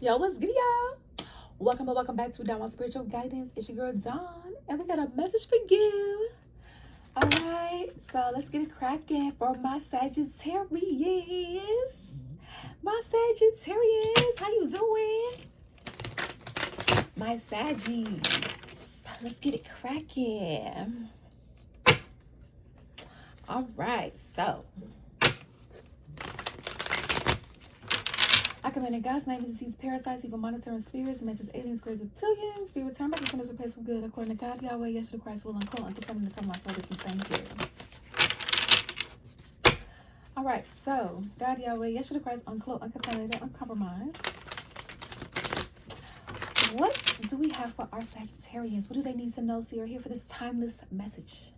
Yo, what's good, y'all? Welcome and welcome back to Dawn Spiritual Guidance. It's your girl Dawn, and we got a message for you. All right, so let's get it cracking for my Sagittarius. My Sagittarius, how you doing? My Saggies, let's get it cracking. All right, so I command in God's name to seize parasites, evil monitoring spirits, messes, aliens, grades, reptilians, be returned back to sinners with pace of good, according to God, Yahweh, Yeshua Christ, will uncle, uncle, something to come my service, and thank you. All right, so God, Yahweh, Yeshua Christ, uncloak, uncontaminated, uncompromised. What do we have for our Sagittarians? What do they need to know? So you're here for this timeless message.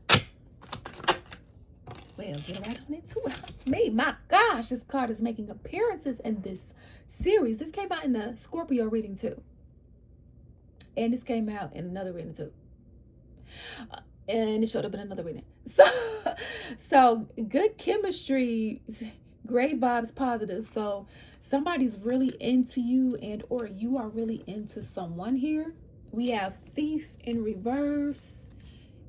Well, get right on into it. Me, my gosh, this card is making appearances in this series. This came out in the Scorpio reading too. And this came out in another reading too. And it showed up in another reading. So good chemistry, great vibes, positive. So somebody's really into you, and or you are really into someone here. We have thief in reverse,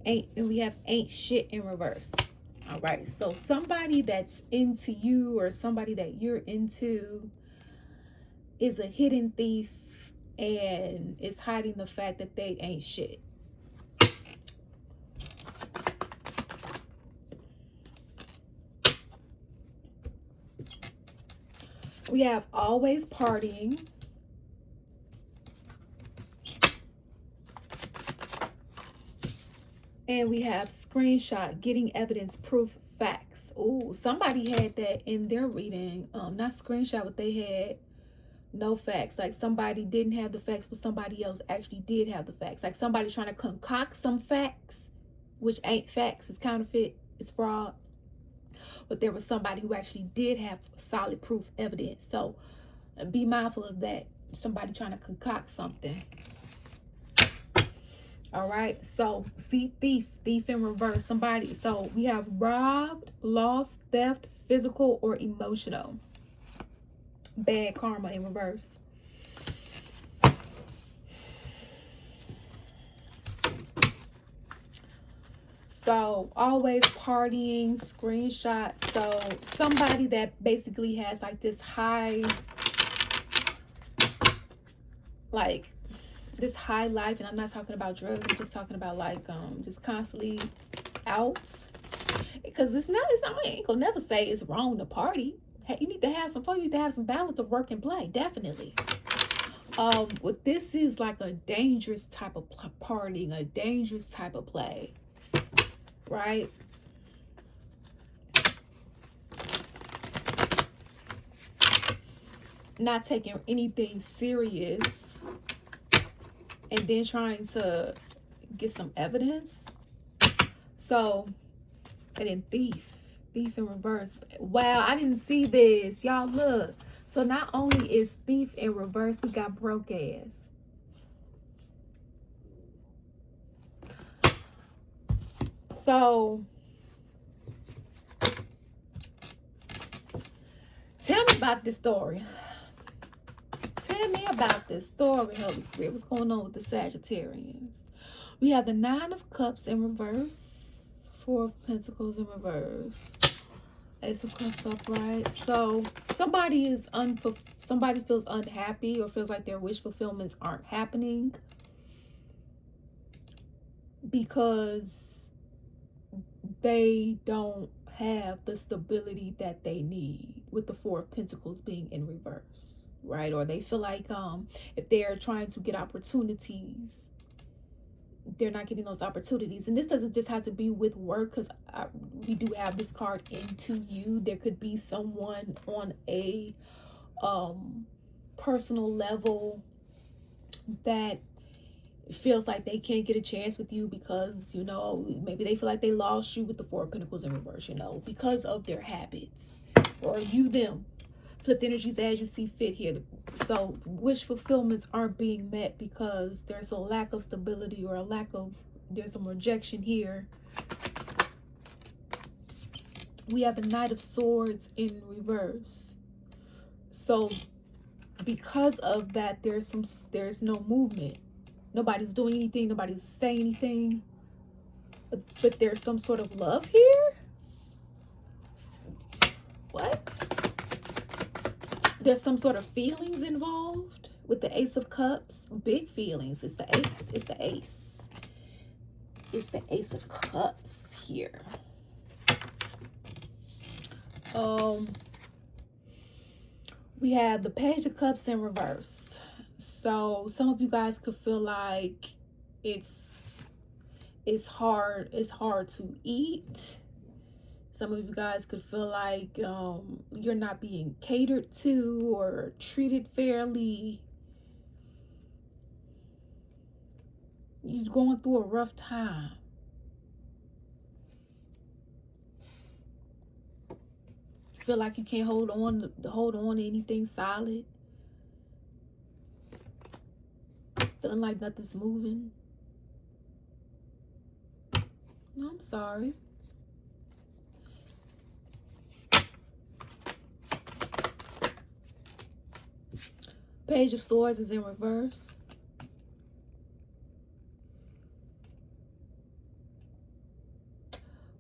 and we have ain't shit in reverse. All right, so somebody that's into you or somebody that you're into is a hidden thief and is hiding the fact that they ain't shit. We have always partying. And we have screenshot, getting evidence, proof, facts. Oh, somebody had that in their reading. Not screenshot, but they had no facts. Like somebody didn't have the facts, but somebody else actually did have the facts. Like somebody trying to concoct some facts, which ain't facts. It's counterfeit. It's fraud. But there was somebody who actually did have solid proof evidence. So be mindful of that. Somebody trying to concoct something. All right, so see, thief in reverse, somebody. So we have robbed, lost, theft, physical or emotional. Bad karma in reverse. So always partying, screenshot. So somebody that basically has like this high, like this high life, and I'm not talking about drugs, I'm just talking about like just constantly out, because it's not I ain't gonna never say it's wrong to party. Hey, you need to have some fun, you need to have some balance of work and play, definitely. But this is like a dangerous type of partying, a dangerous type of play, right? Not taking anything serious and then trying to get some evidence. So, and then thief in reverse. Wow, I didn't see this. Y'all look. So not only is thief in reverse, we got broke ass. So tell me about this story. Tell me about this story, Holy Spirit. What's going on with the Sagittarians? We have the 9 of Cups in reverse, 4 of Pentacles in reverse, Ace of Cups upright. So somebody feels unhappy or feels like their wish fulfillments aren't happening because they don't have the stability that they need, with the 4 of Pentacles being in reverse, right? Or they feel like if they're trying to get opportunities, they're not getting those opportunities. And this doesn't just have to be with work, because we do have this card into you. There could be someone on a personal level that feels like they can't get a chance with you because, you know, maybe they feel like they lost you with the 4 of Pentacles in reverse, you know, because of their habits, or you them. Flipped energies as you see fit here. So wish fulfillments aren't being met because there's a lack of stability, or there's some rejection here. We have the Knight of Swords in reverse. So because of that, there's no movement. Nobody's doing anything, nobody's saying anything, but there's some sort of love here. What? There's some sort of feelings involved with the Ace of Cups. Big feelings. It's the ace. It's the ace. It's the Ace of Cups here. We have the Page of Cups in reverse. So some of you guys could feel like it's hard to eat. Some of you guys could feel like you're not being catered to or treated fairly. You're going through a rough time. You feel like you can't hold on to anything solid. Feeling like nothing's moving. No, I'm sorry. Page of Swords is in reverse.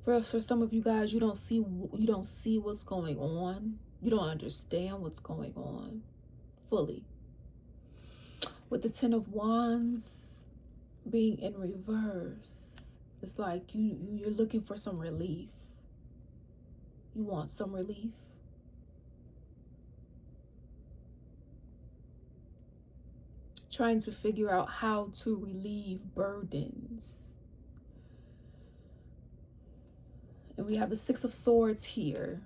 For some of you guys, you don't see what's going on. You don't understand what's going on fully. With the Ten of Wands being in reverse, it's like you're looking for some relief. You want some relief. Trying to figure out how to relieve burdens. And we have the Six of Swords here.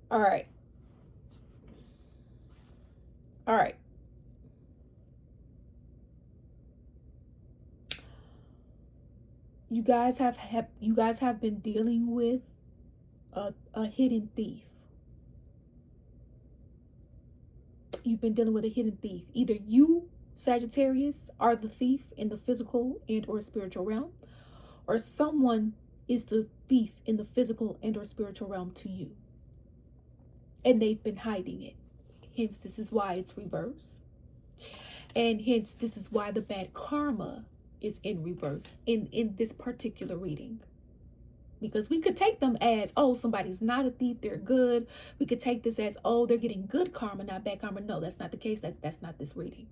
All right. All right. You guys have been dealing with a hidden thief. You've been dealing with a hidden thief. Either you, Sagittarius, are the thief in the physical and or spiritual realm, or someone is the thief in the physical and or spiritual realm to you. And they've been hiding it. Hence, this is why it's reverse. And hence, this is why the bad karma is in reverse in this particular reading. Because we could take them as, oh, somebody's not a thief, they're good. We could take this as, oh, they're getting good karma, not bad karma. No, that's not the case. That's not this reading.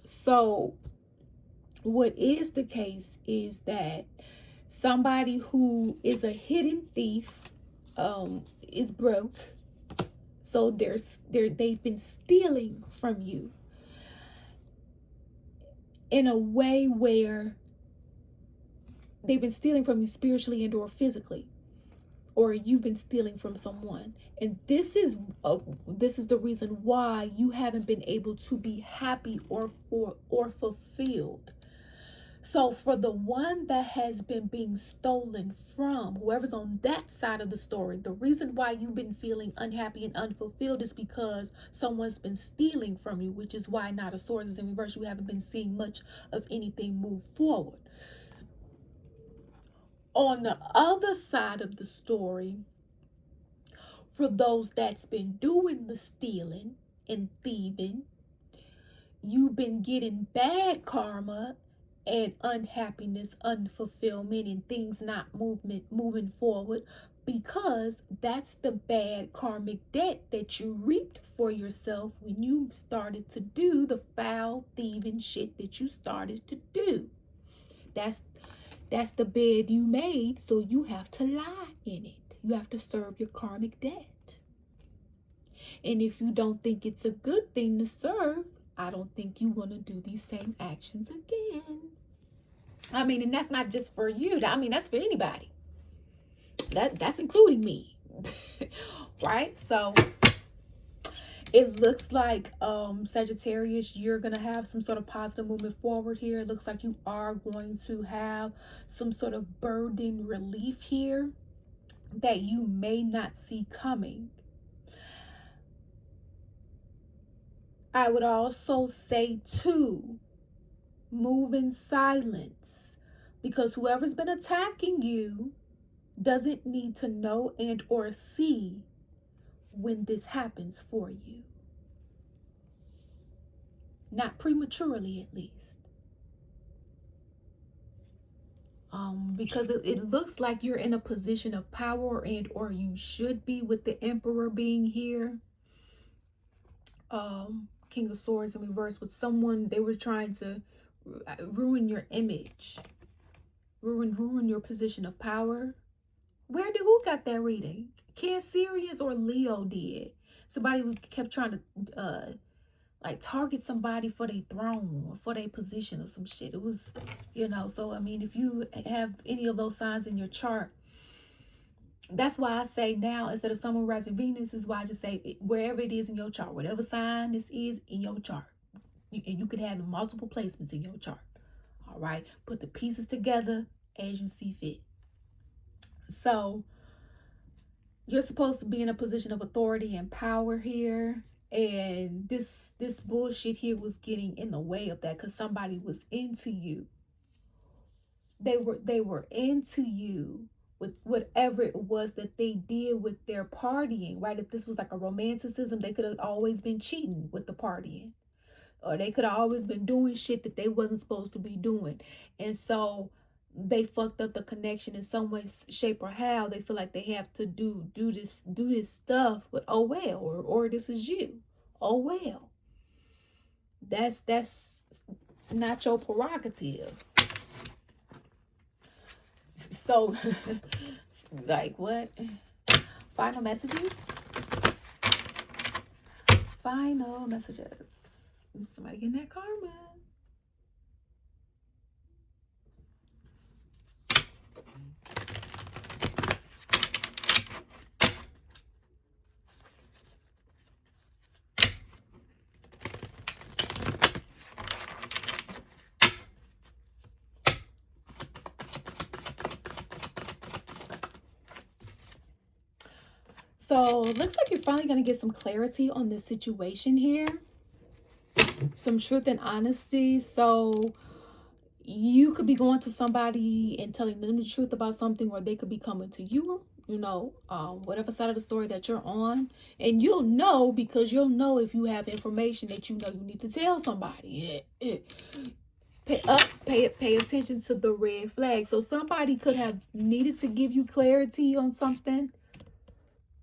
So what is the case is that somebody who is a hidden thief is broke. So they've been stealing from you in a way where they've been stealing from you spiritually and or physically, or you've been stealing from someone. And this is the reason why you haven't been able to be happy or fulfilled. So for the one that has been being stolen from, whoever's on that side of the story, the reason why you've been feeling unhappy and unfulfilled is because someone's been stealing from you, which is why Knight of Swords is in reverse. You haven't been seeing much of anything move forward. On the other side of the story, for those that's been doing the stealing and thieving, you've been getting bad karma and unhappiness, unfulfillment, and things not moving forward, because that's the bad karmic debt that you reaped for yourself when you started to do the foul thieving shit that you started to do. That's the bed you made, so you have to lie in it. You have to serve your karmic debt. And if you don't think it's a good thing to serve, I don't think you want to do these same actions again. I mean, and that's not just for you. I mean, that's for anybody. That's including me. Right? So it looks like Sagittarius, you're going to have some sort of positive movement forward here. It looks like you are going to have some sort of burden relief here that you may not see coming. I would also say too, move in silence. because whoever's been attacking you doesn't need to know and or see when this happens for you. Not prematurely, at least. Because it looks like you're in a position of power, and or you should be, with the Emperor being here. King of Swords in reverse, with someone, they were trying to ruin your image, ruin your position of power. Who got that reading? Cancerians or Leo did. Somebody kept trying to like target somebody for their throne or for their position or some shit. It was, so I mean, if you have any of those signs in your chart, that's why I say now, instead of Sun, Moon, Rising, Venus, is why I just say wherever it is in your chart, whatever sign this is in your chart, and you could have multiple placements in your chart. All right, put the pieces together as you see fit. So you're supposed to be in a position of authority and power here, and this bullshit here was getting in the way of that, because somebody was into you. They were into you with whatever it was that they did with their partying, right? If this was like a romanticism, they could have always been cheating with the partying, or they could have always been doing shit that they wasn't supposed to be doing. And so they fucked up the connection in some way, shape, or how. They feel like they have to do this stuff, but oh well, or this is you. Oh well. That's not your prerogative. So like what? Final messages? Final messages. Somebody getting that karma. So looks like you're finally going to get some clarity on this situation here. Some truth and honesty. So you could be going to somebody and telling them the truth about something, or they could be coming to you, whatever side of the story that you're on. And you'll know, because you'll know if you have information that you need to tell somebody. Pay attention to the red flag. So somebody could have needed to give you clarity on something,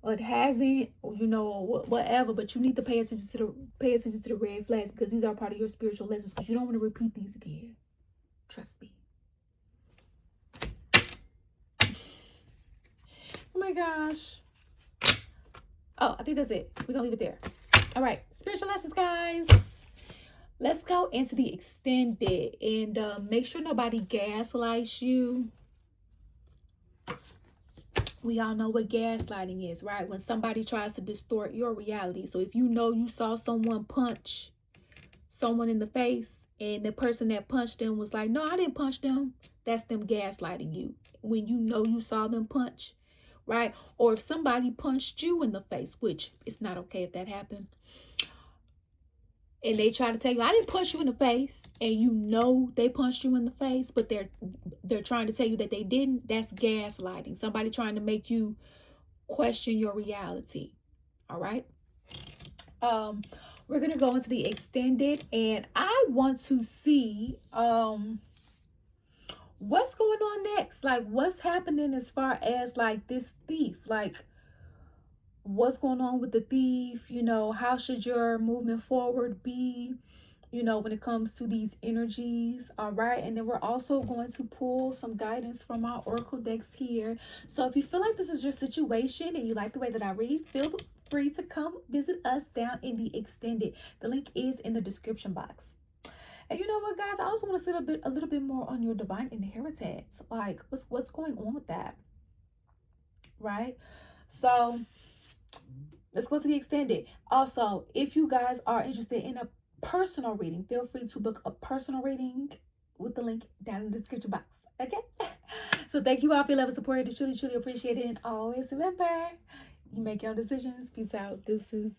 or it hasn't, or whatever, but you need to pay attention to the red flags, because these are part of your spiritual lessons, because you don't want to repeat these again. Trust me. Oh my gosh. Oh, I think that's it. We're gonna leave it there. All right, spiritual lessons, guys. Let's go into the extended, and make sure nobody gaslights you. We all know what gaslighting is, right? When somebody tries to distort your reality. So if you saw someone punch someone in the face, and the person that punched them was like, no, I didn't punch them, that's them gaslighting you. When you saw them punch, right? Or if somebody punched you in the face, which it's not okay if that happened, and they try to tell you, I didn't punch you in the face, and they punched you in the face, but they're trying to tell you that they didn't. That's gaslighting. Somebody trying to make you question your reality. All right. We're gonna go into the extended, and I want to see what's going on next. Like, what's happening as far as like this thief, like what's going on with the thief, how should your movement forward be, when it comes to these energies. All right. And then we're also going to pull some guidance from our oracle decks here. So if you feel like this is your situation and you like the way that I read, feel free to come visit us down in the extended. The link is in the description box. And you know what, guys, I also want to sit a little bit more on your divine inheritance. Like, what's going on with that, right? So let's go to the extended. Also, if you guys are interested in a personal reading, feel free to book a personal reading with the link down in the description box. Okay. So thank you all for your love and support. It's truly appreciated. And always remember, you make your own decisions. Peace out. Deuces.